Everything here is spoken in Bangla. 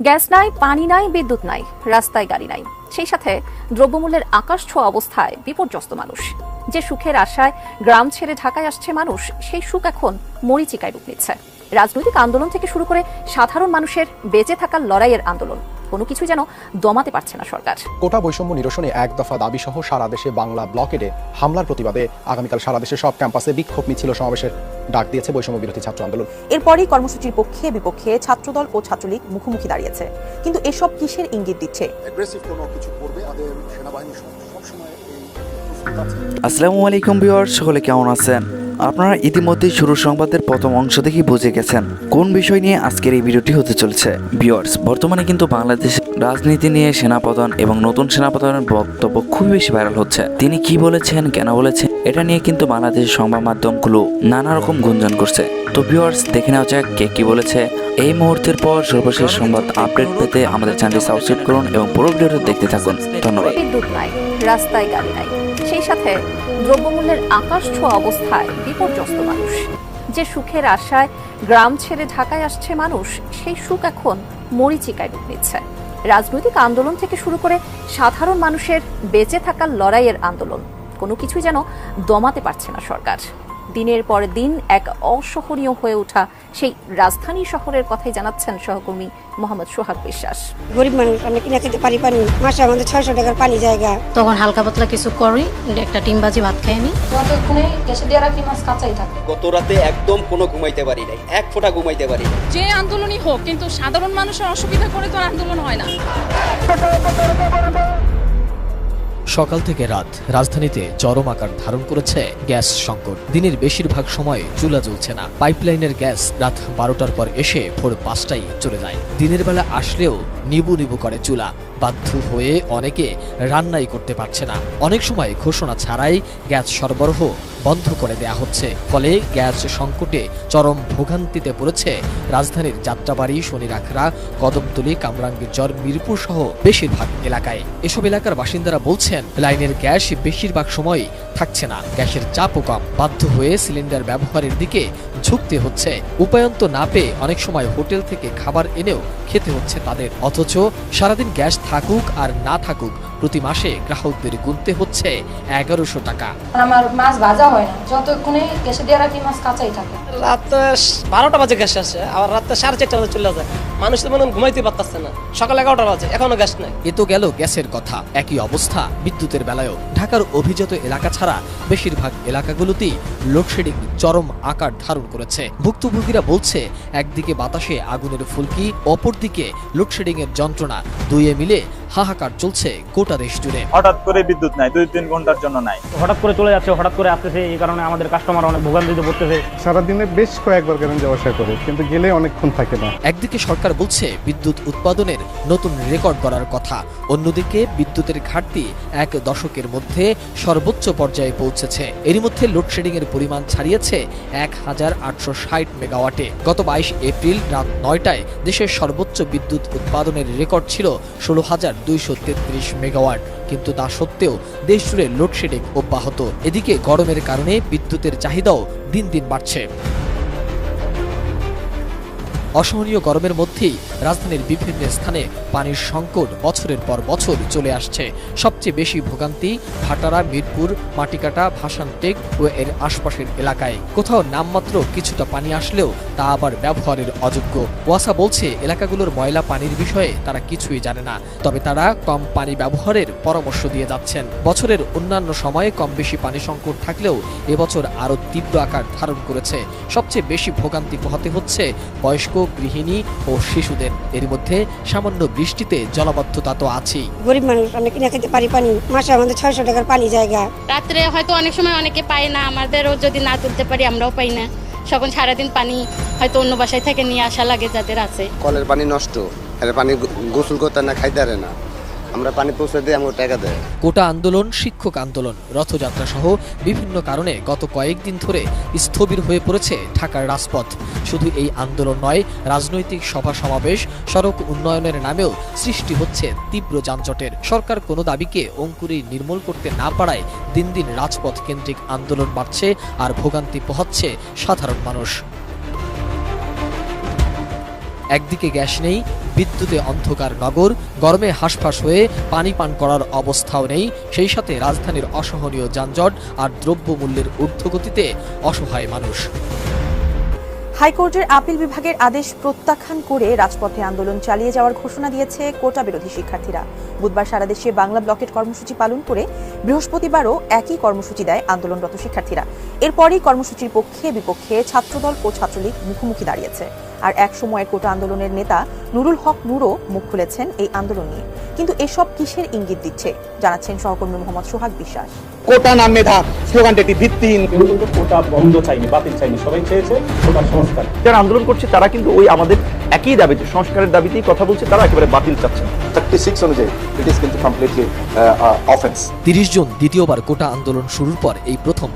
গ্যাস নাই, পানি নাই, বিদ্যুৎ নাই, রাস্তায় গাড়ি নাই, সেই সাথে দ্রব্যমূল্যের আকাশ ছোঁয়া অবস্থায় বিপর্যস্ত মানুষ। যে সুখের আশায় গ্রাম ছেড়ে ঢাকায় আসছে মানুষ, সেই সুখ এখন মরীচিকায় রূপ নিচ্ছে। রাজনৈতিক আন্দোলন থেকে শুরু করে সাধারণ মানুষের বেঁচে থাকার লড়াইয়ের আন্দোলন, কোনো কিছু যেন দমাতে পারছে না সরকার। কোটা বৈষম্য নিরসনে এক দফা দাবি সহ সারা দেশে বাংলা ব্লকেডে হামলার প্রতিবাদে আগামীকাল সারা দেশের সব ক্যাম্পাসে বিক্ষোভ মিছিল সমাবেশের ডাক দিয়েছে বৈষম্য বিরোধী ছাত্র আন্দোলন। এরপরই কর্মসূচির পক্ষে বিপক্ষে ছাত্রদল ও ছাত্রলীগ মুখোমুখি দাঁড়িয়েছে। কিন্তু এসব কিসের ইঙ্গিত দিচ্ছে? আসসালামু আলাইকুম ভিউয়ার্স, সকলে কেমন আছেন? আপনারা ইতিমধ্যেই শুরু সংবাদের প্রথম অংশ দেখে বুঝে গেছেন কোন বিষয় নিয়ে আজকের এই ভিডিওটি হতে চলেছে। ভিউয়ার্স, বর্তমানে কিন্তু বাংলাদেশের রাজনীতি নিয়ে সেনাপ্রধান এবং নতুন সেনাপ্রধানের বক্তব্য খুবই বেশি ভাইরাল হচ্ছে। তিনি কি বলেছেন, কেন বলেছেন, এটা নিয়ে কিন্তু বাংলাদেশের সংবাদ মাধ্যমগুলো নানা রকম গুঞ্জন করছে। তো ভিউয়ার্স, দেখে নেওয়া যাক কে কি বলেছে। এই মুহূর্তের পর সর্বশেষ সংবাদ আপডেট পেতে আমাদের চ্যানেলটি সাবস্ক্রাইব করুন এবং পুরো ভিডিওটি দেখতে থাকুন। ধন্যবাদ। বিদ্যুৎ নাই, রাস্তায় গাড়ি নাই, সেই সাথে দ্রব্যমূল্যের আকাশ ছোঁয়া অবস্থায় বিপর্যস্ত মানুষ। যে সুখের আশায় গ্রাম ছেড়ে ঢাকায় আসছে মানুষ, সেই সুখ এখন মরীচিকায় রূপ নিচ্ছে। রাজনৈতিক আন্দোলন থেকে শুরু করে সাধারণ মানুষের বেঁচে থাকার লড়াইয়ের আন্দোলন, কোনো কিছুই যেন দমাতে পারছে না সরকার। দিনের পর দিন এক অসহনীয় হয়ে ওঠা সেই রাজধানী শহরের কথাই জানাচ্ছেন সহকর্মী মোহাম্মদ সোহাগ বিশ্বাস। গরিব মানুষ, আমরা কিনে খেতে পারি পানি, মাসে আমাদের 600 টাকার পানি জায়গা। তখন হালকা পাতলা কিছু করি, একটা ডিম ভাজি ভাত খেয়ে নি। যতক্ষণে গ্যাসে দিয়ে রাখি মাছ কাঁচাই থাকে। গত রাতে একদম কোনো ঘুমাইতে পারি নাই, এক ফোঁটা ঘুমাইতে পারি নাই। যে আন্দোলনই হোক, কিন্তু সাধারণ মানুষের অসুবিধা করে তো আন্দোলন হয় না। সকাল থেকে রাত রাজধানীতে চরম আকার ধারণ করেছে গ্যাস সংকট। দিনের বেশিরভাগ সময় চুলা জ্বলছে না। পাইপলাইনের গ্যাস রাত 12টার পর এসে ভোর 5টায় চলে যায়। দিনের বেলা আসলেও নিবু নিবু করে চুলা। বাধ্য হয়ে অনেকে রান্নাই করতে পারছে না। অনেক সময় ঘোষণা ছাড়াই গ্যাস সরবরাহ বন্ধ করে দেয়া হচ্ছে। ফলে গ্যাস সংকটে চরম ভোগান্তিতে পড়েছে রাজধানীর যাত্রাবাড়ি, শনিরাখড়া, কদমতলী, কামরাঙ্গীরচর, মিরপুর সহ বেশিরভাগ এলাকায়। এসব এলাকার বাসিন্দারা বলছেন, লাইনের গ্যাস বেশিরভাগ সময় থাকছে না। গ্যাসের চাপও কম। বাধ্য হয়ে সিলিন্ডার ব্যবহারের দিকে ঝুঁকতে হচ্ছে। উপায়ন্ত না পেয়ে অনেক সময় হোটেল থেকে খাবার এনেও খেতে হচ্ছে তাদের। অথচ সারাদিন গ্যাস থাকুক আর না থাকুক, প্রতি মাসে গ্রাহকদের গুনতে হচ্ছে 1100 টাকা। আমার মাছ ভাজা হয় না, যতক্ষণে গ্যাসে দিয়ে রাখি মাছ কাঁচাই থাকে। রাত 12টা বাজে গ্যাস আসে, আবার রাত 4:30 বাজে চলে যায়। মানুষ তো মনে ঘুমাইতে পারতেছে না। সকাল 11টা বাজে, এখনো গ্যাস নাই। এ তো গেল গ্যাসের কথা। একই অবস্থা বিদ্যুতের বেলায়ও। ঢাকার অভিজাত এলাকা ছাড়া বেশিরভাগ এলাকাগুলোতেই লোডশেডিং চরম আকার ধারণ করেছে। ভুক্তভোগীরা বলছে, একদিকে বাতাসে আগুনের ফুলকি, অপরদিকে লোডশেডিং এর যন্ত্রণা, দুইয়ে মিলে হাহাকার চলছে গোটা দেশ জুড়ে। হঠাৎ করে বিদ্যুৎ নাই, 2-3 ঘন্টার জন্য নাই। হঠাৎ করে চলে যাচ্ছে, হঠাৎ করে আসতেছে, এই কারণে আমাদের কাস্টমার অনেক ভোগান্তিতে পড়তেছে। সারাদিনে বেশ কয়েকবার কারেন্ট যাওয়া আসা করে, কিন্তু গেলে অনেকক্ষণ থাকে না। একদিকে সরকার বলছে বিদ্যুৎ উৎপাদনের নতুন রেকর্ড করার কথা, অন্যদিকে বিদ্যুতের ঘাটতি 1 দশকের মধ্যে সর্বোচ্চ পর্যায়ে পৌঁছেছে। এরই মধ্যে লোডশেডিং এর পরিমাণ ছাড়িয়েছে 1860 মেগাওয়াটে। গত 22 এপ্রিল রাত 9টায় দেশের সর্বোচ্চ বিদ্যুৎ উৎপাদনের রেকর্ড ছিল 16,233 মেগাওয়াট। কিন্তু তা সত্ত্বেও দেশ জুড়ে লোডশেডিং অব্যাহত। এদিকে গরমের কারণে বিদ্যুতের চাহিদাও দিন দিন বাড়ছে। অসহনীয় গরমের মধ্যেই রাজধানীর বিভিন্ন স্থানে পানির সংকট বছরের পর বছর চলে আসছে। সবচেয়ে বেশি ভোগান্তি ভাটারা, মিরপুর, মাটিকাটা, ভাসানটেক ও এর আশপাশের এলাকায়। কোথাও নামমাত্র কিছুটা পানি আসলেও তা আবার ব্যবহারের অযোগ্য। ওয়াসা বলছে, এলাকাগুলোর ময়লা পানির বিষয়ে তারা কিছুই জানে না, তবে তারা কম পানি ব্যবহারের পরামর্শ দিয়ে যাচ্ছেন। বছরের অন্যান্য সময়ে কম বেশি পানি সংকট থাকলেও এবছর আরও তীব্র আকার ধারণ করেছে। সবচেয়ে বেশি ভোগান্তি পোহাতে হচ্ছে বয়স্ক, গৃহিণী ও শিশুদের। এর মধ্যে সামান্য বৃষ্টিতে জলাবদ্ধতা তো আছেই। গরিব মানুষ, আমরা কিনে খেতে পারি পানি, মাসে আমাদের 600 টাকার পানি জায়গা। রাত্রে হয়তো অনেক সময় অনেকে পায় না, আমাদেরও যদি না তুলতে পারি আমরাও পাই না। তখন সারাদিন পানি হয়তো অন্য বাসায় থেকে নিয়ে আসা লাগে যাদের আছে। কলের পানি নষ্ট, এর পানি গোসল করতে না, খাইতে পারে না। আমরা পানি পৌঁছে দিই, আমরা টাকা দেয়। কোটা আন্দোলন, শিক্ষক আন্দোলন, রথযাত্রা সহ বিভিন্ন কারণে গত কয়েকদিন ধরে স্থবির হয়ে পড়েছে ঢাকার রাজপথ। শুধু এই আন্দোলন নয়, রাজনৈতিক সভা সমাবেশ, সড়ক উন্নয়নের নামেও সৃষ্টি হচ্ছে তীব্র যানজটের। সরকার কোনো দাবিকে অঙ্কুরেই নির্মূল করতে না পারায় দিন দিন রাজপথ কেন্দ্রিক আন্দোলন বাড়ছে আর ভোগান্তি পোহাচ্ছে সাধারণ মানুষ। একদিকে গ্যাস নেই, বিদ্যুতে অন্ধকার নগর, গরমে হাঁসফাঁস হয়ে পানি পান করার অবস্থাও নেই, সেই সাথে রাজধানীর অসহনীয় যানজট আর দ্রব্যমূল্যের ঊর্ধ্বগতিতে অসহায় মানুষ। হাইকোর্টের আপিল বিভাগের আদেশ প্রত্যাখ্যান করে রাজপথে আন্দোলন চালিয়ে যাওয়ার ঘোষণা দিয়েছে কোটা বিরোধী শিক্ষার্থীরা। বুধবার সারা দেশে বাংলা ব্লকেট কর্মসূচি পালন করে বৃহস্পতিবারও একই কর্মসূচি দেয় আন্দোলনরত শিক্ষার্থীরা। এরপরই কর্মসূচির পক্ষে বিপক্ষে ছাত্রদল ও ছাত্রলীগ মুখোমুখি দাঁড়িয়েছে। আর এক সময়ের কোটা আন্দোলনের নেতা নুরুল হক নুরও মুখ খুলেছেন এই আন্দোলন নিয়ে। কিন্তু এসব কিসের ইঙ্গিত দিচ্ছে, জানাচ্ছেন সহকর্মী মোহাম্মদ সোহাগ বিশ্বাস। কোটা নাম মেধা স্লোগানটি ভিত্তিহীন। কোটা বন্ধ চাইনি, বাতিল চাইনি, সবাই চেয়েছে কোটার সংস্কার। যারা আন্দোলন করছে তারা কিন্তু ওই আমাদের একই দাবিতে, সংস্কারের দাবিতেই কথা বলছে, তারা একেবারে বাতিল চাচ্ছে 36 অনুযায়ী ইট ইজ কিন্তু কমপ্লিটলি অফেন্স। 30 জুন দ্বিতীয়বার কোটা আন্দোলন শুরুর পর এই প্রথম